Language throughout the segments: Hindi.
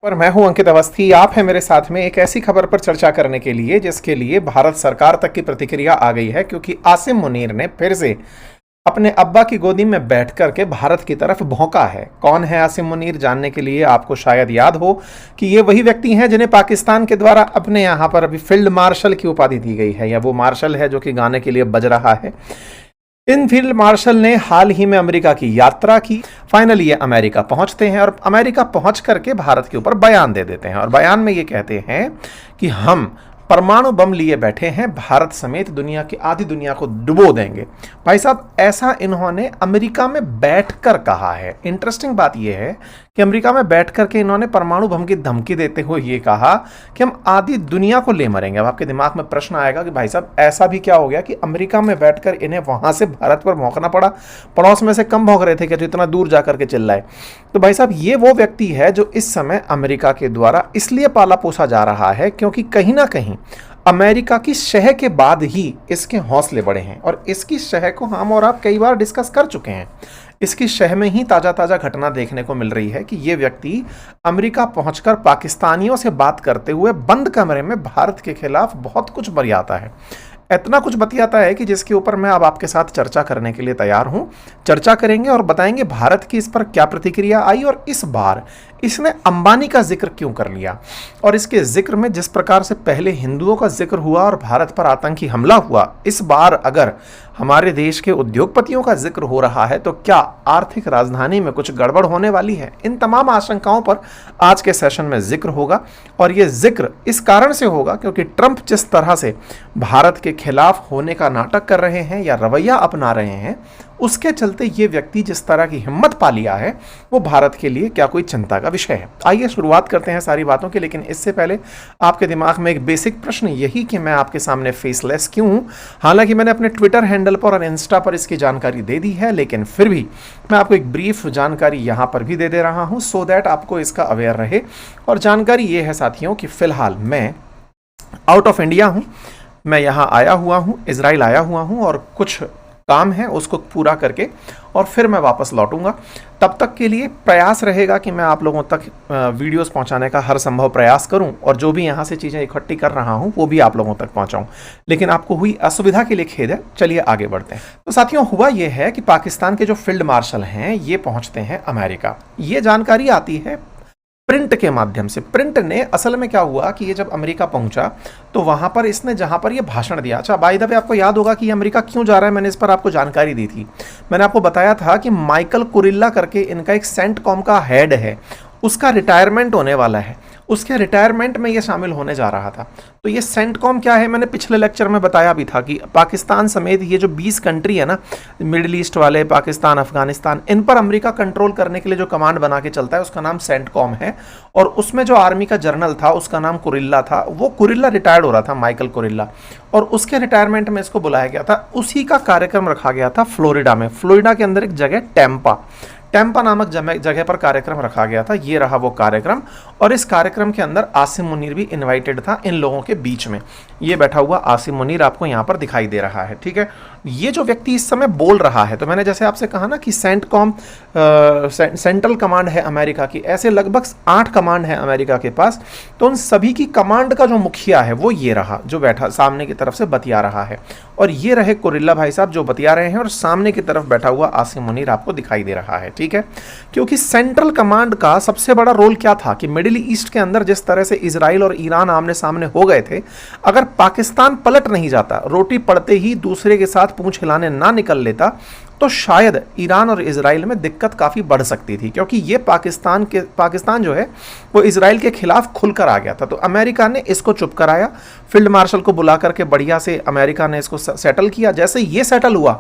पर मैं हूं अंकित अवस्थी। आप हैं मेरे साथ में एक ऐसी खबर पर चर्चा करने के लिए जिसके लिए भारत सरकार तक की प्रतिक्रिया आ गई है, क्योंकि आसिम मुनीर ने फिर से अपने अब्बा की गोदी में बैठ करके भारत की तरफ भौंका है। कौन है आसिम मुनीर, जानने के लिए आपको शायद याद हो कि ये वही व्यक्ति हैं जिन्हें पाकिस्तान के द्वारा अपने यहाँ पर अभी फील्ड मार्शल की उपाधि दी गई है, या वो मार्शल है जो कि गाने के लिए बज रहा है। इन फील्ड मार्शल ने हाल ही में अमेरिका की यात्रा की। फाइनली ये अमेरिका पहुंचते हैं और अमेरिका पहुंच करके भारत के ऊपर बयान दे देते हैं, और बयान में ये कहते हैं कि हम परमाणु बम लिए बैठे हैं, भारत समेत दुनिया की आधी दुनिया को डुबो देंगे। भाई साहब, ऐसा इन्होंने अमेरिका में बैठकर कहा है। इंटरेस्टिंग बात यह है कि अमेरिका में बैठ करके इन्होंने परमाणु बम की धमकी देते हुए ये कहा कि हम आधी दुनिया को ले मरेंगे। अब आपके दिमाग में प्रश्न आएगा कि भाई साहब, ऐसा भी क्या हो गया कि अमेरिका में बैठकर इन्हें वहां से भारत पर भौंकना पड़ा? पड़ोस में से कम भौंक रहे थे कि तो इतना दूर जाकर के चिल्लाए। तो भाई साहब, ये वो व्यक्ति है जो इस समय अमेरिका के द्वारा इसलिए पाला पोसा जा रहा है क्योंकि कहीं ना कहीं अमेरिका की शह के बाद ही इसके हौसले बढ़े हैं, और इसकी शह को हम और आप कई बार डिस्कस कर चुके हैं। इसकी शह में ही ताजा ताजा घटना देखने को मिल रही है कि ये व्यक्ति अमेरिका पहुंचकर पाकिस्तानियों से बात करते हुए बंद कमरे में भारत के खिलाफ बहुत कुछ बतियाता है। इतना कुछ बतियाता है कि जिसके ऊपर मैं अब आपके साथ चर्चा करने के लिए तैयार हूं। चर्चा करेंगे और बताएंगे भारत की इस पर क्या प्रतिक्रिया आई, और इस बार इसने अंबानी का जिक्र क्यों कर लिया, और इसके जिक्र में जिस प्रकार से पहले हिंदुओं का जिक्र हुआ और भारत पर आतंकी हमला हुआ, इस बार अगर हमारे देश के उद्योगपतियों का जिक्र हो रहा है तो क्या आर्थिक राजधानी में कुछ गड़बड़ होने वाली है? इन तमाम आशंकाओं पर आज के सेशन में जिक्र होगा, और यह जिक्र इस कारण से होगा क्योंकि ट्रंप जिस तरह से भारत के खिलाफ होने का नाटक कर रहे हैं या रवैया अपना रहे हैं, उसके चलते ये व्यक्ति जिस तरह की हिम्मत पा लिया है वो भारत के लिए क्या कोई चिंता का विषय है। आइए शुरुआत करते हैं सारी बातों की, लेकिन इससे पहले आपके दिमाग में एक बेसिक प्रश्न यही कि मैं आपके सामने फेसलेस क्यों हूं। हालांकि मैंने अपने ट्विटर हैंडल पर और इंस्टा पर इसकी जानकारी दे दी है, लेकिन फिर भी मैं आपको एक ब्रीफ जानकारी यहां पर भी दे रहा हूं सो दैट आपको इसका अवेयर रहे। और जानकारी ये है साथियों कि फिलहाल मैं आउट ऑफ इंडिया हूं, मैं यहाँ आया हुआ हूँ, इजराइल आया हुआ हूँ, और कुछ काम है उसको पूरा करके और फिर मैं वापस लौटूंगा। तब तक के लिए प्रयास रहेगा कि मैं आप लोगों तक वीडियोस पहुंचाने का हर संभव प्रयास करूं, और जो भी यहां से चीज़ें इकट्ठी कर रहा हूं वो भी आप लोगों तक पहुंचाऊं। लेकिन आपको हुई असुविधा के लिए खेद है। चलिए आगे बढ़ते हैं। तो साथियों, हुआ यह है कि पाकिस्तान के जो फील्ड मार्शल हैं ये पहुंचते हैं अमेरिका। ये जानकारी आती है प्रिंट के माध्यम से। प्रिंट ने असल में क्या हुआ कि ये जब अमेरिका पहुंचा तो वहां पर इसने जहां पर ये भाषण दिया, अच्छा बाय द वे आपको याद होगा कि ये अमेरिका क्यों जा रहा है, मैंने इस पर आपको जानकारी दी थी। मैंने आपको बताया था कि माइकल कुरिल्ला करके इनका एक सेंटकॉम का हेड है, उसका रिटायरमेंट होने वाला है। उसके रिटायरमेंट में ये शामिल होने जा रहा था। तो ये सेंटकॉम क्या है, मैंने पिछले लेक्चर में बताया भी था कि पाकिस्तान समेत ये जो 20 कंट्री है ना, मिडिल ईस्ट वाले, पाकिस्तान, अफगानिस्तान, इन पर अमेरिका कंट्रोल करने के लिए जो कमांड बना के चलता है उसका नाम सेंटकॉम है। और उसमें जो आर्मी का जनरल था उसका नाम कुरिल्ला था। वो कुरिल्ला रिटायर्ड हो रहा था, माइकल कुरिल्ला, और उसके रिटायरमेंट में इसको बुलाया गया था। उसी का कार्यक्रम रखा गया था फ्लोरिडा में। फ्लोरिडा के अंदर एक जगह टैंपा नामक जगह पर कार्यक्रम रखा गया था। ये रहा वो कार्यक्रम, और इस कार्यक्रम के अंदर आसिम मुनीर भी इनवाइटेड था इन लोगों के बीच में। ये बैठा हुआ आसिम मुनीर आपको यहाँ पर दिखाई दे रहा है, ठीक है। ये जो व्यक्ति इस समय बोल रहा है, तो मैंने जैसे आपसे कहा ना कि सेंटकॉम सेंट्रल कमांड है अमेरिका की, ऐसे लगभग 8 कमांड है अमेरिका के पास। तो उन सभी की कमांड का जो मुखिया है वो ये रहा, जो बैठा सामने की तरफ से बतिया रहा है। और ये रहे कुरिल्ला भाई साहब जो बतिया रहे हैं, और सामने की तरफ बैठा हुआ आसिम मुनीर आपको दिखाई दे रहा है, ठीक है। क्योंकि सेंट्रल कमांड का सबसे बड़ा रोल क्या था कि मिडिल ईस्ट के अंदर जिस तरह से इजराइल और ईरान आमने सामने हो गए थे, अगर पाकिस्तान पलट नहीं जाता, रोटी पड़ते ही दूसरे के साथ पूंछ हिलाने ना निकल लेता, तो शायद ईरान और इजराइल में दिक्कत काफ़ी बढ़ सकती थी। क्योंकि ये पाकिस्तान जो है वो इजराइल के खिलाफ खुलकर आ गया था। तो अमेरिका ने इसको चुप कराया, फील्ड मार्शल को बुला करके बढ़िया से अमेरिका ने इसको सेटल किया। जैसे ये सेटल हुआ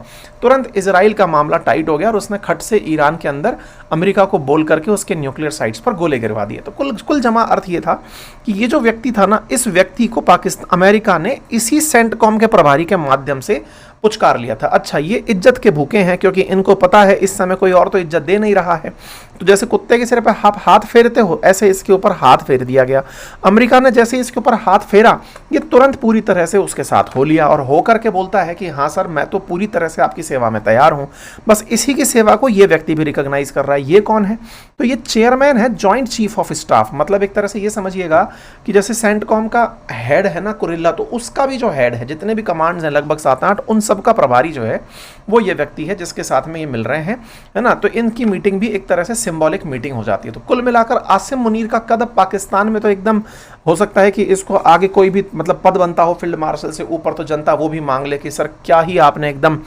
तुरंत इजराइल का मामला टाइट हो गया, और उसने खट से ईरान के अंदर अमेरिका को बोल करके उसके न्यूक्लियर साइट्स पर गोले गिरवा दिए। तो कुल जमा अर्थ ये था कि ये जो व्यक्ति था ना, इस व्यक्ति को अमेरिका ने इसी सेंटकॉम के प्रभारी के माध्यम से पुचकार लिया था। अच्छा, ये इज्जत के भूखे हैं क्योंकि इनको पता है इस समय कोई और तो इज्जत दे नहीं रहा है। तो जैसे कुत्ते के सिर पे आप हाथ फेरते हो, ऐसे इसके ऊपर हाथ फेर दिया गया। अमेरिका ने जैसे इसके ऊपर हाथ फेरा, ये तुरंत पूरी तरह से उसके साथ हो लिया और हो करके बोलता है कि हाँ सर, मैं तो पूरी तरह से आपकी सेवा में तैयार हूं। बस इसी की सेवा को ये व्यक्ति भी रिकॉग्नाइज कर रहा है। ये कौन है? तो ये चेयरमैन है जॉइंट चीफ ऑफ स्टाफ। मतलब एक तरह से ये समझिएगा कि जैसे सेंटकॉम का हेड है ना कुरिल्ला, तो उसका भी जो हेड है, जितने भी कमांड्स हैं लगभग 7-8, उन सब का प्रभारी जो है वो ये व्यक्ति है जिसके साथ में ये मिल रहे हैं, है ना। तो इनकी मीटिंग भी एक तरह से सिंबॉलिक मीटिंग हो जाती है। तो कुल मिलाकर आसिम मुनीर का कद पाकिस्तान में तो एकदम हो सकता है कि इसको आगे कोई भी मतलब पद बनता हो फील्ड मार्शल से ऊपर, तो जनता वो भी मांग ले कि सर क्या ही आपने एकदम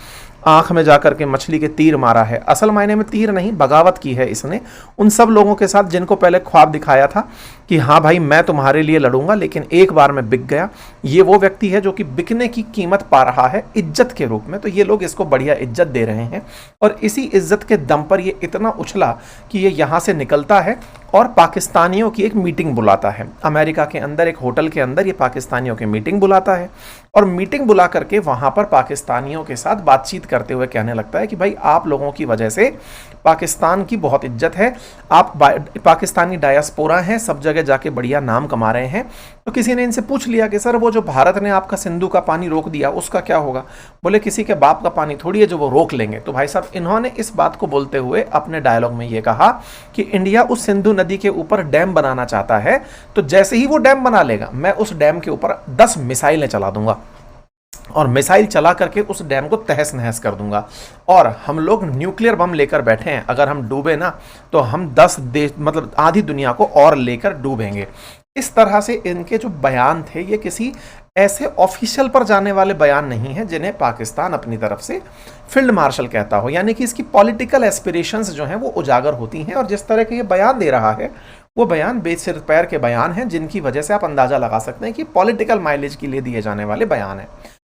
आंख में जाकर के मछली के तीर मारा है। असल मायने में तीर नहीं, बगावत की है इसने उन सब लोगों के साथ जिनको पहले ख्वाब दिखाया था कि हाँ भाई मैं तुम्हारे लिए लड़ूंगा, लेकिन एक बार में बिक गया। ये वो व्यक्ति है जो कि बिकने की कीमत पा रहा है इज्जत के रूप में। तो ये लोग इसको बढ़िया इज्जत दे रहे हैं और इसी इज्जत के दम पर ये इतना उछला कि ये यहाँ से निकलता है और पाकिस्तानियों की एक मीटिंग बुलाता है। अमेरिका के अंदर एक होटल के अंदर ये पाकिस्तानियों की मीटिंग बुलाता है और मीटिंग बुला करके वहां पर पाकिस्तानियों के साथ बातचीत करते हुए कहने लगता है कि भाई आप लोगों की वजह से पाकिस्तान की बहुत इज्जत है, आप पाकिस्तानी डायस्पोरा हैं, सब जगह जाके बढ़िया नाम कमा रहे हैं। तो किसी ने इनसे पूछ लिया कि सर वो जो भारत ने आपका सिंधु का पानी रोक दिया उसका क्या होगा? बोले किसी के बाप का पानी थोड़ी है जो वो रोक लेंगे। तो भाई साहब इन्होंने इस बात को बोलते हुए अपने डायलॉग में ये कहा कि इंडिया उस सिंधु नदी के ऊपर डैम बनाना चाहता है, तो जैसे ही वो डैम बना लेगा मैं उस डैम के ऊपर 10 मिसाइलें चला दूंगा और मिसाइल चला करके उस डैम को तहस नहस कर दूंगा। और हम लोग न्यूक्लियर बम लेकर बैठे हैं, अगर हम डूबे ना तो हम 10 देश मतलब आधी दुनिया को और लेकर डूबेंगे। इस तरह से इनके जो बयान थे ये किसी ऐसे ऑफिशियल पर जाने वाले बयान नहीं है जिन्हें पाकिस्तान अपनी तरफ से फील्ड मार्शल कहता हो, यानी कि इसकी पॉलिटिकल एस्पिरेशंस जो हैं वो उजागर होती हैं। और जिस तरह के ये बयान दे रहा है वो बयान बेसिर पैर के बयान हैं जिनकी वजह से आप अंदाजा लगा सकते हैं कि पॉलिटिकल माइलेज के लिए दिए जाने वाले बयान हैं।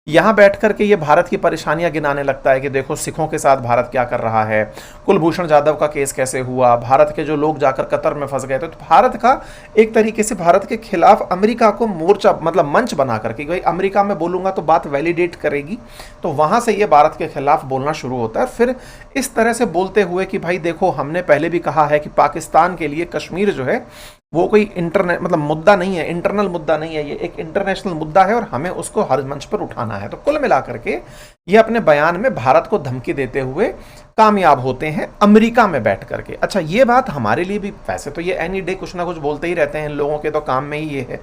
यहाँ बैठ करके ये भारत की परेशानियां गिनाने लगता है कि देखो सिखों के साथ भारत क्या कर रहा है, कुलभूषण जाधव का केस कैसे हुआ, भारत के जो लोग जाकर कतर में फंस गए थे। तो भारत का एक तरीके से भारत के खिलाफ अमेरिका को मोर्चा मतलब मंच बना करके भाई अमेरिका में बोलूंगा तो बात वैलिडेट करेगी, तो वहां से ये भारत के खिलाफ बोलना शुरू होता है। फिर इस तरह से बोलते हुए कि भाई देखो हमने पहले भी कहा है कि पाकिस्तान के लिए कश्मीर जो है वो कोई इंटरनेट मतलब मुद्दा नहीं है, इंटरनल मुद्दा नहीं है, ये एक इंटरनेशनल मुद्दा है और हमें उसको हर मंच पर उठाना है। तो कुल मिलाकर के ये अपने बयान में भारत को धमकी देते हुए कामयाब होते हैं अमेरिका में बैठ करके। अच्छा, ये बात हमारे लिए भी, वैसे तो ये एनी डे कुछ ना कुछ बोलते ही रहते हैं, इन लोगों के तो काम में ही ये है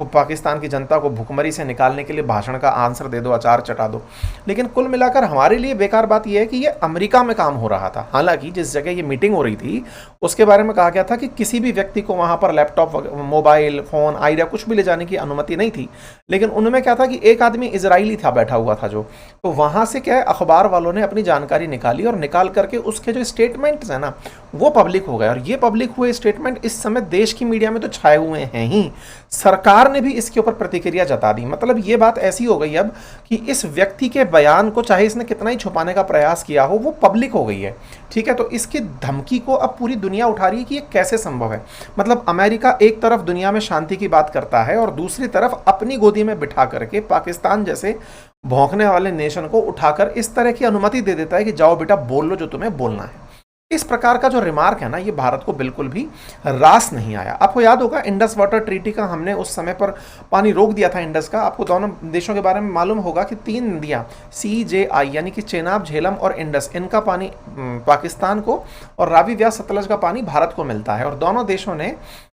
पाकिस्तान की जनता को भुखमरी से निकालने के लिए भाषण का आंसर दे दो, अचार चटा दो। लेकिन कुल मिलाकर हमारे लिए बेकार बात यह है कि ये अमेरिका में काम हो रहा था। हालांकि जिस जगह ये मीटिंग हो रही थी उसके बारे में कहा गया था कि किसी भी व्यक्ति को वहां पर लैपटॉप, मोबाइल फोन, आइडिया कुछ भी ले जाने की अनुमति नहीं थी। लेकिन उनमें क्या था कि एक आदमी इजरायली था बैठा हुआ था जो, तो वहां से क्या है अखबार वालों ने अपनी जानकारी निकाली और निकाल करके उसके जो स्टेटमेंट्स है ना वो पब्लिक हो गए। और ये पब्लिक हुए स्टेटमेंट इस समय देश की मीडिया में तो छाए हुए हैं ही, सरकार ने भी इसके ऊपर प्रतिक्रिया जता दी। मतलब ये बात ऐसी हो गई अब कि इस व्यक्ति के बयान को चाहे इसने कितना ही छुपाने का प्रयास किया हो वो पब्लिक हो गई है। ठीक है, तो इसकी धमकी को अब पूरी दुनिया उठा रही है कि ये कैसे संभव है। मतलब अमेरिका एक तरफ दुनिया में शांति की बात करता है और दूसरी तरफ अपनी गोदी में बिठा करके पाकिस्तान जैसे भौंकने वाले नेशन को उठाकर इस तरह की अनुमति दे देता है कि जाओ बेटा बोल लो जो तुम्हें बोलना है। इस प्रकार का जो रिमार्क है ना ये भारत को बिल्कुल भी रास नहीं आया। आपको याद होगा इंडस वाटर ट्रीटी का हमने उस समय पर पानी रोक दिया था इंडस का। आपको दोनों देशों के बारे में मालूम होगा कि 3 नदियां CJI यानी कि चेनाब, झेलम और इंडस, इनका पानी पाकिस्तान को और रावी, व्यास, सतलज का पानी भारत को मिलता है। और दोनों देशों ने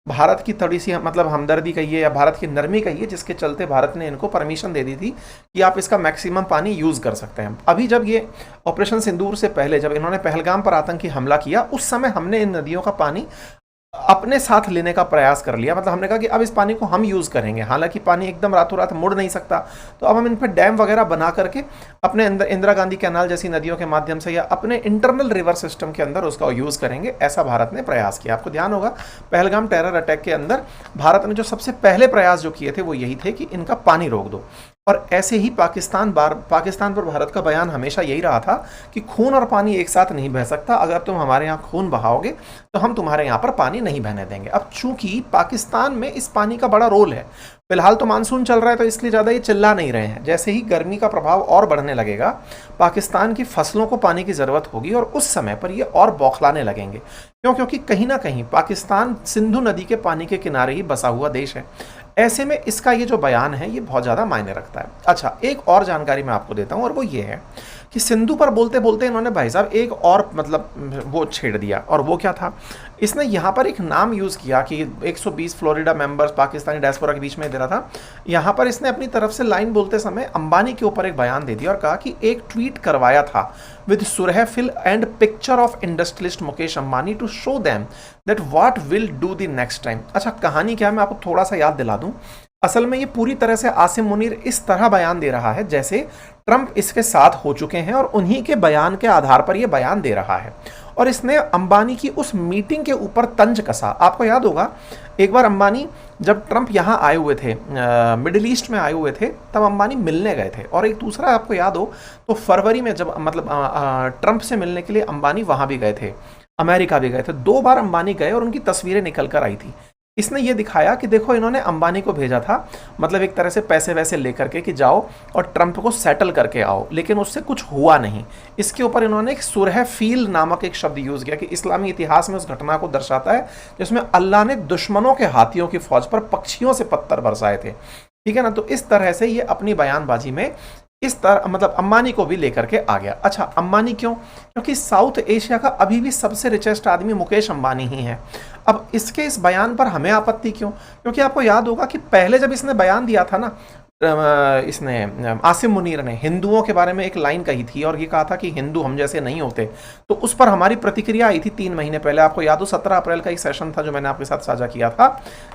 भारत की थोड़ी सी मतलब हमदर्दी कहिए या भारत की नरमी कहिए, जिसके चलते भारत ने इनको परमिशन दे दी थी कि आप इसका मैक्सिमम पानी यूज कर सकते हैं। अभी जब ये ऑपरेशन सिंदूर से पहले जब इन्होंने पहलगाम पर आतंकी हमला किया उस समय हमने इन नदियों का पानी अपने साथ लेने का प्रयास कर लिया। मतलब हमने कहा कि अब इस पानी को हम यूज करेंगे। हालांकि पानी एकदम रातों रात मुड़ नहीं सकता, तो अब हम इन पर डैम वगैरह बना करके अपने अंदर इंदिरा गांधी कैनाल जैसी नदियों के माध्यम से या अपने इंटरनल रिवर सिस्टम के अंदर उसका यूज करेंगे, ऐसा भारत ने प्रयास किया। आपको ध्यान होगा पहलगाम टेरर अटैक के अंदर भारत ने जो सबसे पहले प्रयास जो किए थे वो यही थे कि इनका पानी रोक दो। और ऐसे ही पाकिस्तान पर भारत का बयान हमेशा यही रहा था कि खून और पानी एक साथ नहीं बह सकता, अगर तुम हमारे यहाँ खून बहाओगे तो हम तुम्हारे यहाँ पर पानी नहीं बहने देंगे। अब चूंकि पाकिस्तान में इस पानी का बड़ा रोल है, फिलहाल तो मानसून चल रहा है तो इसलिए ज़्यादा ये चिल्ला नहीं रहे हैं, जैसे ही गर्मी का प्रभाव और बढ़ने लगेगा पाकिस्तान की फसलों को पानी की ज़रूरत होगी और उस समय पर ये और बौखलाने लगेंगे। क्यों? क्योंकि कहीं ना कहीं पाकिस्तान सिंधु नदी के पानी के किनारे ही बसा हुआ देश है। ऐसे में इसका ये जो बयान है ये बहुत ज़्यादा मायने रखता है। अच्छा, एक और जानकारी मैं आपको देता हूँ और वो ये है कि सिंधु पर बोलते बोलते इन्होंने भाई साहब एक और मतलब वो छेड़ दिया, और वो क्या था, इसने यहाँ पर एक नाम यूज़ किया कि 120 फ्लोरिडा मेंबर्स पाकिस्तानी डायस्पोरा के बीच में दे रहा था। यहाँ पर इसने अपनी तरफ से लाइन बोलते समय अंबानी के ऊपर एक बयान दे दिया और कहा कि एक ट्वीट करवाया था विद सुरहफिल and picture of industrialist Mukesh Ambani to show them that what will do the next time. अच्छा, कहानी क्या है मैं आपको थोड़ा सा याद दिला दूं। असल में ये पूरी तरह से आसिम मुनीर इस तरह बयान दे रहा है जैसे ट्रंप इसके साथ हो चुके हैं और उन्हीं के बयान के आधार पर यह बयान दे रहा है। और इसने अंबानी की उस मीटिंग के ऊपर तंज कसा। आपको याद होगा एक बार अंबानी जब ट्रंप यहाँ आए हुए थे, मिडिल ईस्ट में आए हुए थे, तब अंबानी मिलने गए थे। और एक दूसरा आपको याद हो तो फरवरी में जब मतलब ट्रंप से मिलने के लिए अंबानी वहाँ भी गए थे, अमेरिका भी गए थे। 2 बार अंबानी गए और उनकी तस्वीरें निकल कर आई थी। इसने ये दिखाया कि देखो इन्होंने अंबानी को भेजा था मतलब एक तरह से पैसे वैसे लेकर के कि जाओ और ट्रंप को सेटल करके आओ, लेकिन उससे कुछ हुआ नहीं। इसके ऊपर इन्होंने एक सुरह फील नामक एक शब्द यूज़ किया कि इस्लामी इतिहास में उस घटना को दर्शाता है जिसमें अल्लाह ने दुश्मनों के हाथियों की फौज पर पक्षियों से पत्थर बरसाए थे। ठीक है ना। तो इस तरह से ये अपनी बयानबाजी में इस तरह मतलब अंबानी को भी लेकर के आ गया। अच्छा, अंबानी क्यों? क्योंकि साउथ एशिया का अभी भी सबसे रिचेस्ट आदमी मुकेश अंबानी ही है। अब इसके इस बयान पर हमें आपत्ति क्यों? क्योंकि आपको याद होगा कि पहले जब इसने बयान दिया था ना, इसने आसिम मुनीर ने हिंदुओं के बारे में एक लाइन कही थी और ये कहा था कि हिंदू हम जैसे नहीं होते, तो उस पर हमारी प्रतिक्रिया आई थी 3 महीने पहले। आपको याद हो 17 अप्रैल का एक सेशन था जो मैंने आपके साथ साझा किया था,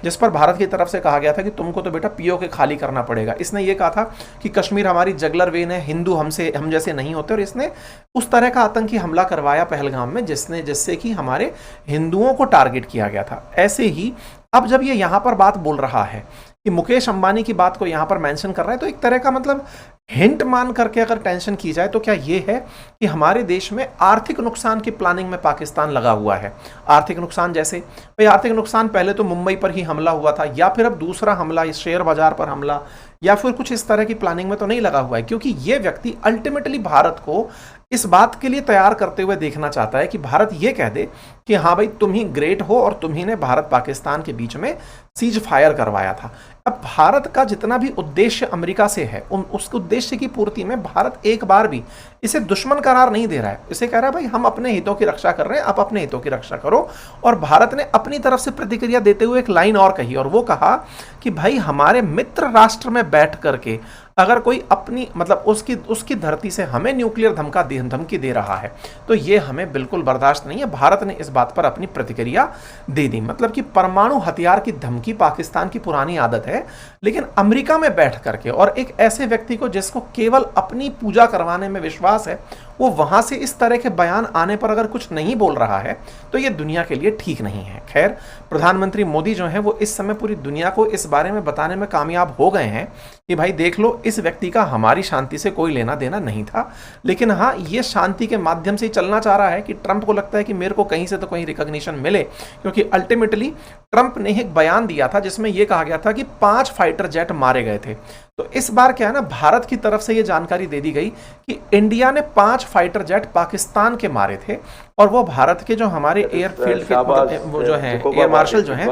जिस पर भारत की तरफ से कहा गया था कि तुमको तो बेटा पीओके खाली करना पड़ेगा। इसने ये कहा था कि कश्मीर हमारी जगलर वेन है, हिंदू हम जैसे नहीं होते, और इसने उस तरह का आतंकी हमला करवाया पहलगाम में जिससे कि हमारे हिंदुओं को टारगेट किया गया था। ऐसे ही अब जब ये यहाँ पर बात बोल रहा है कि मुकेश अंबानी की बात को यहाँ पर मेंशन कर रहा है, तो एक तरह का मतलब हिंट मान करके अगर टेंशन की जाए तो क्या ये है कि हमारे देश में आर्थिक नुकसान की प्लानिंग में पाकिस्तान लगा हुआ है। आर्थिक नुकसान जैसे भाई आर्थिक नुकसान पहले तो मुंबई पर ही हमला हुआ था, या फिर अब दूसरा हमला इस शेयर बाजार पर हमला, या फिर कुछ इस तरह की प्लानिंग में तो नहीं लगा हुआ है। क्योंकि ये व्यक्ति अल्टीमेटली भारत को इस बात के लिए तैयार करते हुए देखना चाहता है कि भारत ये कह दे कि हाँ भाई तुम ही ग्रेट हो और तुम ही ने भारत पाकिस्तान के बीच में सीज फायर करवाया था। अब भारत का जितना भी उद्देश्य अमेरिका से है उस उद्देश्य की पूर्ति में भारत एक बार भी इसे दुश्मन करार नहीं दे रहा है। इसे कह रहा है भाई हम अपने हितों की रक्षा कर रहे हैं, आप अपने हितों की रक्षा करो। और भारत ने अपनी तरफ से प्रतिक्रिया देते हुए एक लाइन और कही, और वो कहा कि भाई हमारे मित्र राष्ट्र में बैठ करके अगर कोई अपनी मतलब उसकी धरती से हमें न्यूक्लियर धमकी दे रहा है तो ये हमें बिल्कुल बर्दाश्त नहीं है। भारत ने इस बात पर अपनी प्रतिक्रिया दे दी। मतलब कि परमाणु हथियार की धमकी पाकिस्तान की पुरानी आदत है, लेकिन अमेरिका में बैठ करके और एक ऐसे व्यक्ति को जिसको केवल अपनी पूजा करवाने में विश्वास है, वो वहां से इस तरह के बयान आने पर अगर कुछ नहीं बोल रहा है तो ये दुनिया के लिए ठीक नहीं है। खैर, प्रधानमंत्री मोदी जो है वो इस समय पूरी दुनिया को इस बारे में बताने में कामयाब हो गए हैं कि भाई देख लो, इस व्यक्ति का हमारी शांति से कोई लेना देना नहीं था, लेकिन हाँ ये शांति के माध्यम से ही चलना चाह रहा है कि ट्रंप को लगता है कि मेरे को कहीं से तो कहीं रिकॉग्निशन मिले। क्योंकि अल्टीमेटली ट्रंप ने एक बयान दिया था जिसमें यह कहा गया था कि 5 फाइटर जेट मारे गए थे। तो इस बार क्या है ना, भारत की तरफ से यह जानकारी दे दी गई कि इंडिया ने 5 फाइटर जेट पाकिस्तान के मारे थे, और वो भारत के जो हमारे एयरफील्ड के वो जो है एयर मार्शल जो हैं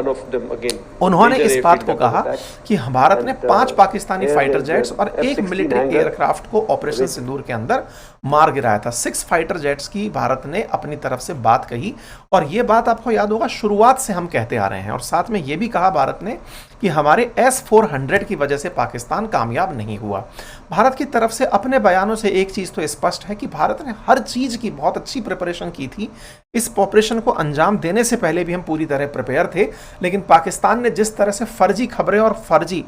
उन्होंने इस बात को कहा कि भारत ने 5 पाकिस्तानी फाइटर जेट्स और 1 मिलिट्री एयरक्राफ्ट को ऑपरेशन सिंदूर के अंदर मार गिराया था। 6 फाइटर जेट्स की भारत ने अपनी तरफ से बात कही, और ये बात आपको याद होगा शुरुआत से हम कहते आ रहे हैं। और साथ में ये भी कहा भारत ने कि हमारे S-400 की वजह से पाकिस्तान कामयाब नहीं हुआ। भारत की तरफ से अपने बयानों से एक चीज तो स्पष्ट है कि भारत ने हर चीज की बहुत अच्छी प्रिपरेशन की थी। इस ऑपरेशन को अंजाम देने से पहले भी हम पूरी तरह प्रिपेयर थे, लेकिन पाकिस्तान ने जिस तरह से फर्जी खबरें और फर्जी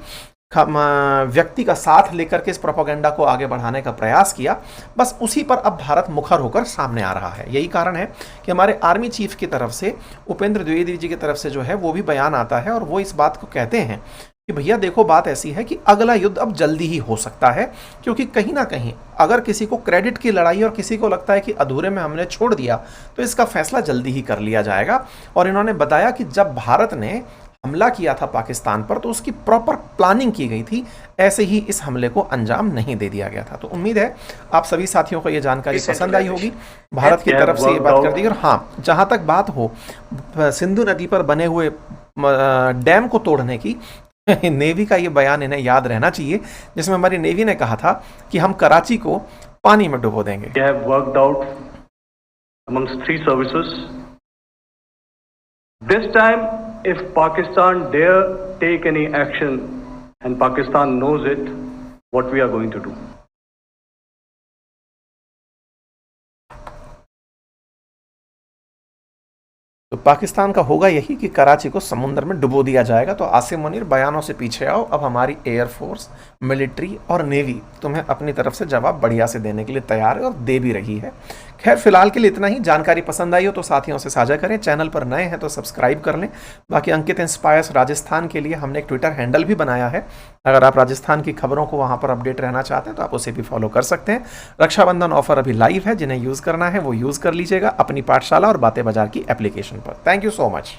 व्यक्ति का साथ लेकर के इस प्रोपेगेंडा को आगे बढ़ाने का प्रयास किया, बस उसी पर अब भारत मुखर होकर सामने आ रहा है। यही कारण है कि हमारे आर्मी चीफ की तरफ से उपेंद्र द्विवेदी जी की तरफ से जो है वो भी बयान आता है, और वो इस बात को कहते हैं कि भैया देखो बात ऐसी है कि अगला युद्ध अब जल्दी ही हो सकता है, क्योंकि कहीं ना कहीं अगर किसी को क्रेडिट की लड़ाई और किसी को लगता है कि अधूरे में हमने छोड़ दिया, तो इसका फैसला जल्दी ही कर लिया जाएगा। और इन्होंने बताया कि जब भारत ने हमला किया था पाकिस्तान पर तो उसकी प्रॉपर प्लानिंग की गई थी, ऐसे ही इस हमले को अंजाम नहीं दे दिया गया था। तो उम्मीद है आप सभी साथियों को ये जानकारी पसंद आई होगी। भारत की तरफ से ये बात कर दी। और हाँ, जहां तक बात हो सिंधु नदी पर बने हुए डैम को तोड़ने की, नेवी का ये बयान इन्हें याद रहना चाहिए, जिसमें हमारी नेवी ने कहा था कि हम कराची को पानी में डुबो देंगे। They have worked out amongst 3 services. This time, if Pakistan dare take any action, and Pakistan knows it, what we are going to do. तो पाकिस्तान का होगा यही कि कराची को समुद्र में डुबो दिया जाएगा। तो आसिम मुनीर, बयानों से पीछे आओ, अब हमारी एयरफोर्स, मिलिट्री और नेवी तुम्हें अपनी तरफ से जवाब बढ़िया से देने के लिए तैयार है और दे भी रही है। खैर फिलहाल के लिए इतना ही। जानकारी पसंद आई हो तो साथियों से साझा करें, चैनल पर नए हैं तो सब्सक्राइब कर लें। बाकी अंकित इंस्पायर्स राजस्थान के लिए हमने एक ट्विटर हैंडल भी बनाया है, अगर आप राजस्थान की खबरों को वहां पर अपडेट रहना चाहते हैं तो आप उसे भी फॉलो कर सकते हैं। रक्षाबंधन ऑफर अभी लाइव है, जिन्हें यूज़ करना है वो यूज़ कर लीजिएगा अपनी पाठशाला और बातें बाजार की एप्लीकेशन पर। Thank you so much.